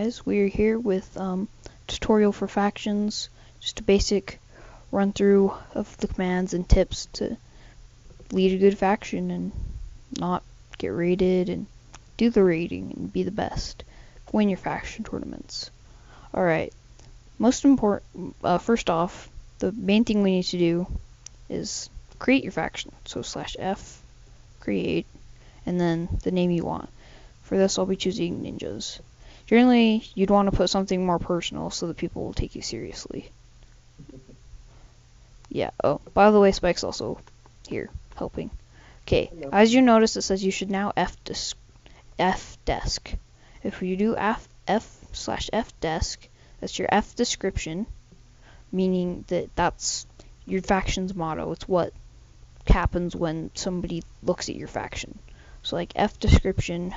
guys, we're here with tutorial for factions, just a basic run through of the commands and tips to lead a good faction and not get raided and do the raiding and be the best. Win your faction tournaments. Alright, most important, first off, the main thing we need to do is create your faction. So /F, create, and then the name you want. For this I'll be choosing ninjas. Generally, you'd want to put something more personal so that people will take you seriously. Yeah, oh, by the way, Spike's also here, helping. Okay, as you notice, it says you should now F desk. If you do F/F desk, that's your F description, meaning that that's your faction's motto. It's what happens when somebody looks at your faction. So like F description,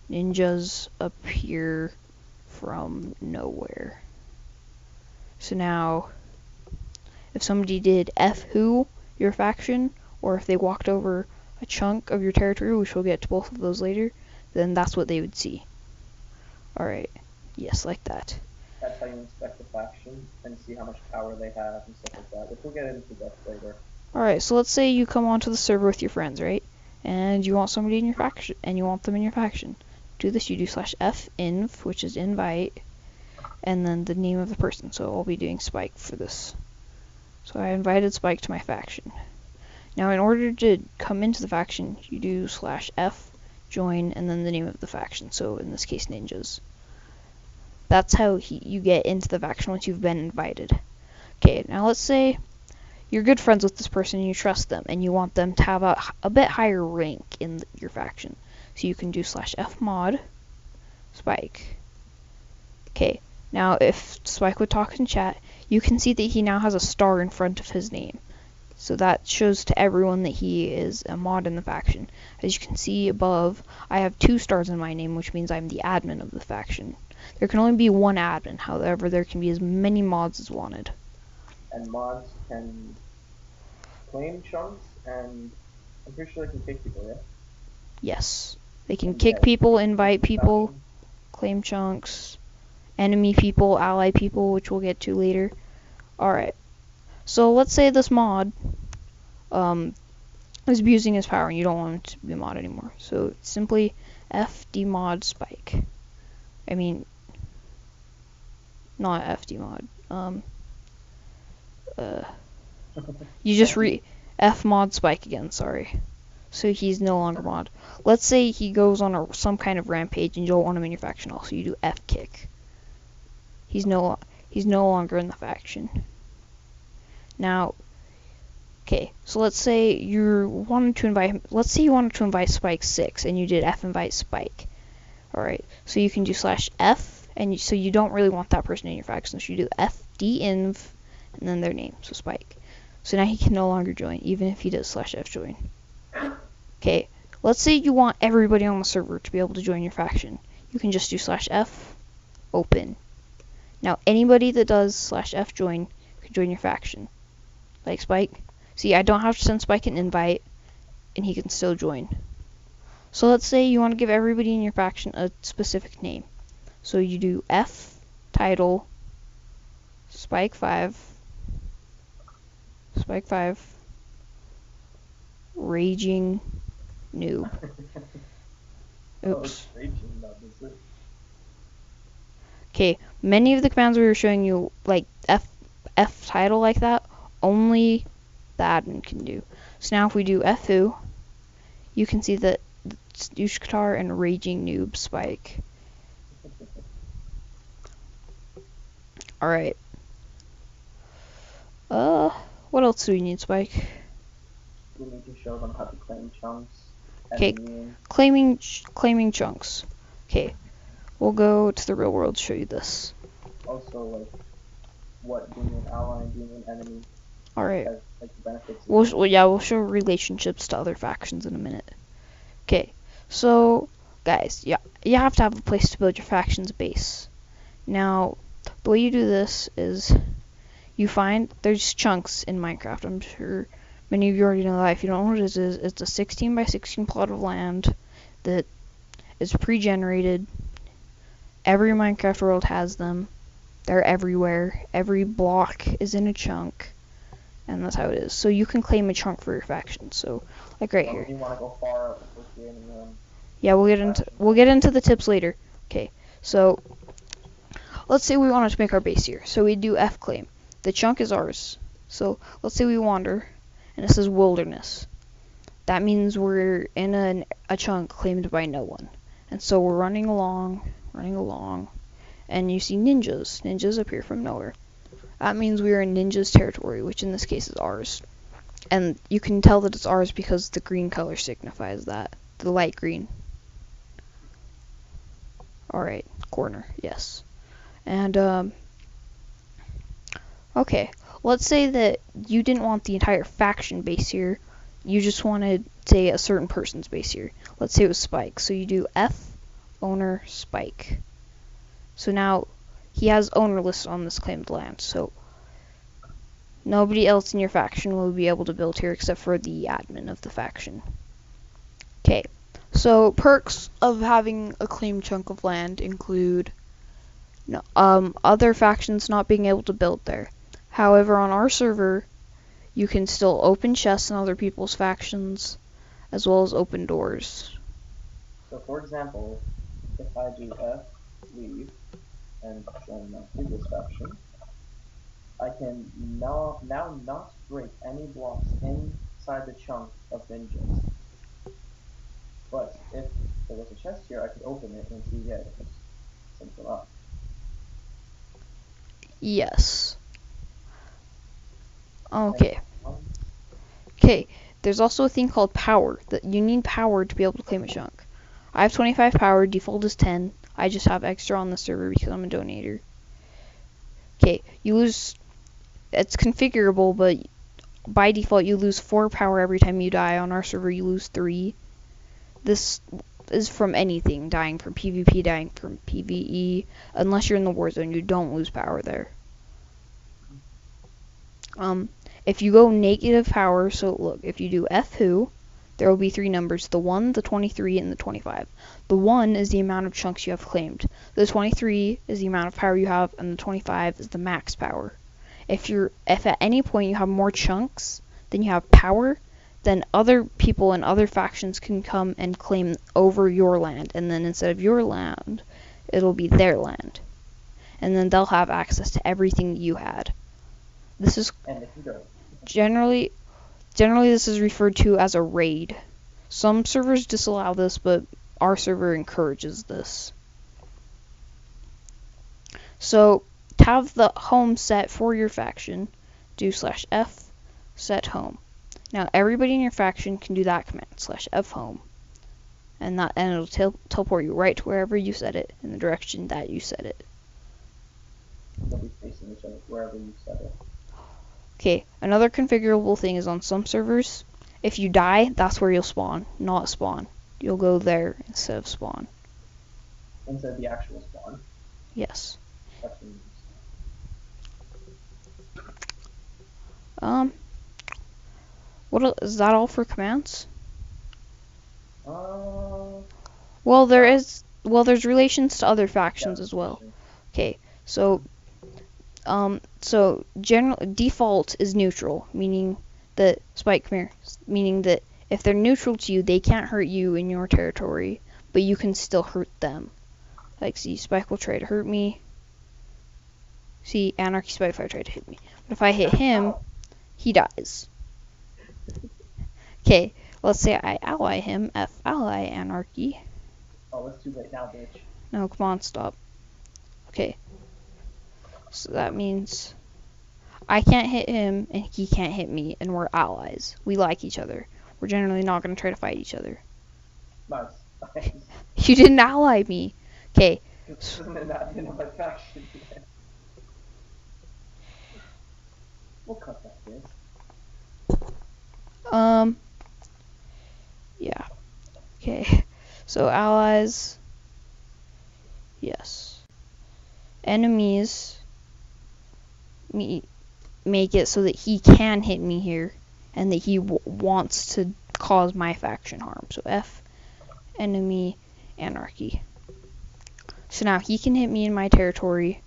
ninjas appear from nowhere. So now, if somebody did F who your faction, or if they walked over a chunk of your territory, which we'll get to both of those later, then that's what they would see. Alright, yes, like that. That's how you inspect the faction and see how much power they have and stuff like that, which we'll get into that later. Alright, so let's say you come onto the server with your friends, right? And you want somebody in your faction, and you want them in your faction. Do this, you do /F_inv, which is invite, and then the name of the person. So I'll be doing Spike for this. So I invited Spike to my faction. Now in order to come into the faction, you do /F, join, and then the name of the faction. So in this case, ninjas. That's how you get into the faction once you've been invited. Okay, now let's say you're good friends with this person and you trust them and you want them to have a bit higher rank in your faction. So you can do /F_mod Spike. Okay, now if Spike would talk in chat, you can see that he now has a star in front of his name. So that shows to everyone that he is a mod in the faction. As you can see above, I have 2 stars in my name, which means I'm the admin of the faction. There can only be one admin, however, there can be as many mods as wanted. And mods can claim chunks, and I'm pretty sure they can kick people, yeah? Yes. They can kick people, invite people, claim chunks, enemy people, ally people, which we'll get to later. Alright. So let's say this mod is abusing his power and you don't want him to be a mod anymore. So simply fdmod Spike. I mean, not fdmod. You just fmod Spike again, sorry. So he's no longer mod. Let's say he goes on some kind of rampage and you don't want him in your faction also. You do fkick. He's no longer in the faction. Now, okay, so let's say you wanted to invite Spike 6 and you did f_invite Spike. Alright, so you can do /F, and so you don't really want that person in your faction, so you do fdinv and then their name, so Spike. So now he can no longer join, even if he does /F join. Okay, let's say you want everybody on the server to be able to join your faction. You can just do /F open. Now anybody that does /F join can join your faction. Like Spike. See, I don't have to send Spike an invite, and he can still join. So let's say you want to give everybody in your faction a specific name. So you do F title Spike 5 raging noob. Oops. Okay, many of the commands we were showing you, like F title like that, only the admin can do. So now if we do foo, you can see that it's Yushkatar and Raging Noob Spike. Alright. What else do we need, Spike? We need to show them how to claim chunks. Okay, claiming chunks. Okay, we'll go to the real world to show you this. Also, like, what being an ally and being an enemy. Alright. Has, like, benefits. We'll show relationships to other factions in a minute. Okay, so guys, yeah, you have to have a place to build your faction's base. Now, the way you do this is you find there's chunks in Minecraft. I'm sure many of you already know that. If you don't know what it is, it's a 16 by 16 plot of land that is pre-generated. Every Minecraft world has them. They're everywhere. Every block is in a chunk. And that's how it is. So you can claim a chunk for your faction. So, like right here. You want to go far out before creating Yeah, we'll get into the tips later. Okay, so let's say we wanted to make our base here. So we do F claim. The chunk is ours. So let's say we wander, and it says wilderness. That means we're in a chunk claimed by no one. And so we're running along, and you see ninjas. Ninjas appear from nowhere. That means we are in ninjas territory, which in this case is ours. And you can tell that it's ours because the green color signifies that. The light green. Alright, corner, yes. And, okay, let's say that you didn't want the entire faction base here. You just wanted, say, a certain person's base here. Let's say it was Spike. So you do F owner Spike. So now he has owner lists on this claimed land. So nobody else in your faction will be able to build here except for the admin of the faction. Okay, so perks of having a claimed chunk of land include other factions not being able to build there. However, on our server, you can still open chests in other people's factions, as well as open doors. So, for example, if I do F, leave, and join my previous faction, I can now not break any blocks inside the chunk of ninjas. But if there was a chest here, I could open it and see, yeah, there's something up. Yes. Okay. Okay, there's also a thing called power, that you need power to be able to claim a chunk. I have 25 power, default is 10. I just have extra on the server because I'm a donator. Okay, you lose, it's configurable, but by default you lose 4 power every time you die. On our server you lose 3. This is from anything, dying from PvP, dying from PvE. Unless you're in the war zone, you don't lose power there. If you go negative power, so look, if you do F who, there will be 3 numbers, the 1, the 23, and the 25. The 1 is the amount of chunks you have claimed. The 23 is the amount of power you have, and the 25 is the max power. If at any point you have more chunks than you have power, then other people in other factions can come and claim over your land, and then instead of your land, it'll be their land. And then they'll have access to everything you had. This is generally this is referred to as a raid. Some servers disallow this, but our server encourages this. So to have the home set for your faction, do /f set home. Now everybody in your faction can do that command /f home, and it'll teleport you right to wherever you set it in the direction that you set it. They'll be facing each other wherever you set it. Okay, another configurable thing is on some servers, if you die, that's where you'll spawn, not spawn. You'll go there instead of spawn. Instead of the actual spawn? Yes. That's what is that all for commands? Well, there's relations to other factions as well. Okay, so general default is neutral, meaning that Spike, come here, meaning that if they're neutral to you, they can't hurt you in your territory, but you can still hurt them. Like, see, Spike will try to hurt me. See, Anarchy Spike if I try to hit me. But if I hit him, he dies. Okay, let's say I ally him, F ally Anarchy. Oh, it's too late now, bitch. No, come on, stop. Okay. So that means I can't hit him and he can't hit me, and we're allies. We like each other. We're generally not going to try to fight each other. Nice. You didn't ally me. Okay. We'll cut that bit. Yeah. Okay. So allies. Yes. Enemies. Make it so that he can hit me here, and that he wants to cause my faction harm. So F enemy Anarchy. So now he can hit me in my territory,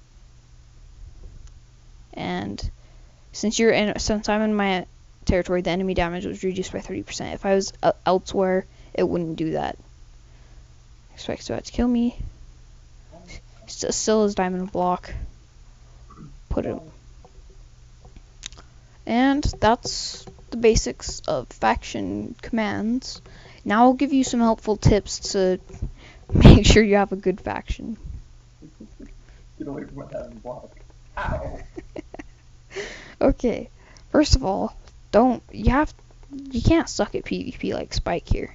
and since I'm in my territory, the enemy damage was reduced by 30%. If I was elsewhere, it wouldn't do that. Spike's about to kill me. Still his diamond block. Put it. And that's the basics of faction commands. Now I'll give you some helpful tips to make sure you have a good faction. Get away from my diamond block. Ow! Okay, first of all, you can't suck at PvP like Spike here.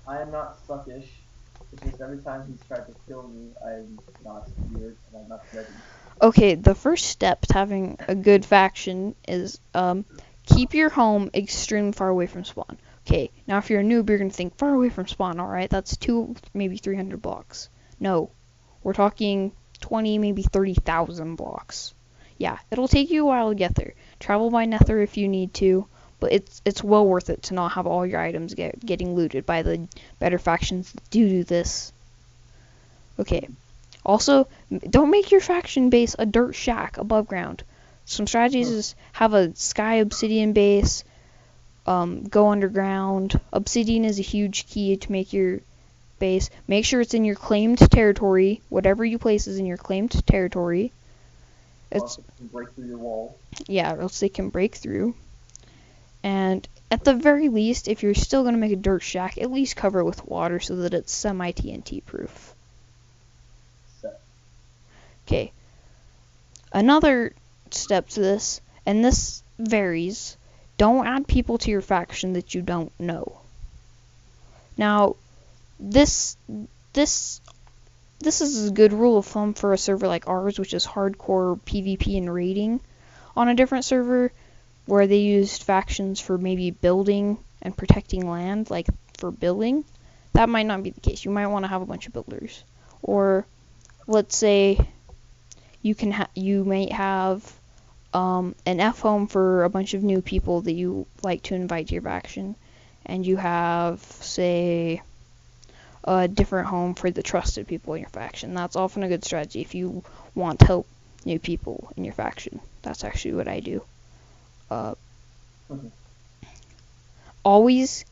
I am not suckish. It's just every time he's tried to kill me, I'm not scared and I'm not ready. Okay, the first step to having a good faction is keep your home extremely far away from spawn. Okay, now if you're a noob, you're gonna think far away from spawn. All right, that's 200, maybe 300 blocks. No, we're talking 20, maybe 30,000 blocks. Yeah, it'll take you a while to get there. Travel by Nether if you need to, but it's well worth it to not have all your items getting looted by the better factions that do this. Okay. Also, don't make your faction base a dirt shack above ground. Some strategies is have a sky obsidian base, go underground. Obsidian is a huge key to make your base. Make sure it's in your claimed territory. Whatever you place is in your claimed territory. It can break through your wall. Yeah, or else they can break through. And at the very least, if you're still going to make a dirt shack, at least cover it with water so that it's semi-TNT proof. Okay. Another step to this, and this varies, don't add people to your faction that you don't know. Now, this is a good rule of thumb for a server like ours, which is hardcore PvP and raiding. On a different server where they used factions for maybe building and protecting land, like for building, that might not be the case. You might want to have a bunch of builders. Or let's say you might have an F home for a bunch of new people that you like to invite to your faction, and you have, say, a different home for the trusted people in your faction. That's often a good strategy if you want to help new people in your faction. That's actually what I do. Always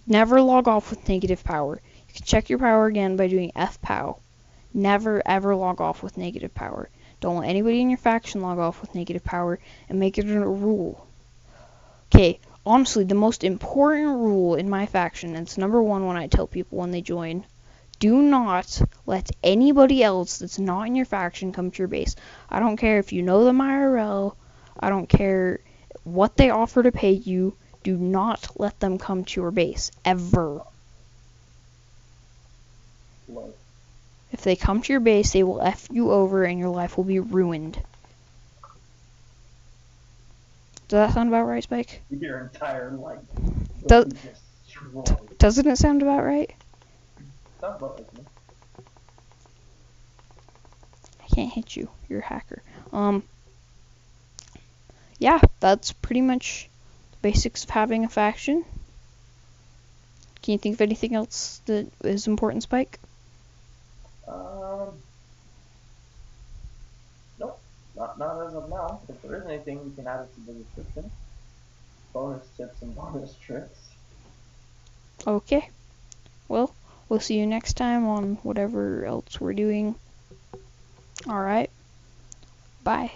never log off with negative power. You can check your power again by doing FPOW. Never ever log off with negative power. Don't let anybody in your faction log off with negative power, and make it a rule. Okay, honestly, the most important rule in my faction, and it's number one when I tell people when they join, do not let anybody else that's not in your faction come to your base. I don't care if you know them IRL. I don't care what they offer to pay you. Do not let them come to your base, ever. What? If they come to your base, they will F you over and your life will be ruined. Does that sound about right, Spike? Your entire life. Doesn't it sound about right? Sounds about like me. I can't hit you. You're a hacker. Yeah, that's pretty much the basics of having a faction. Can you think of anything else that is important, Spike? Nope. Not as of now. If there is anything, we can add it to the description. Bonus tips and bonus tricks. Okay. Well, we'll see you next time on whatever else we're doing. Alright. Bye.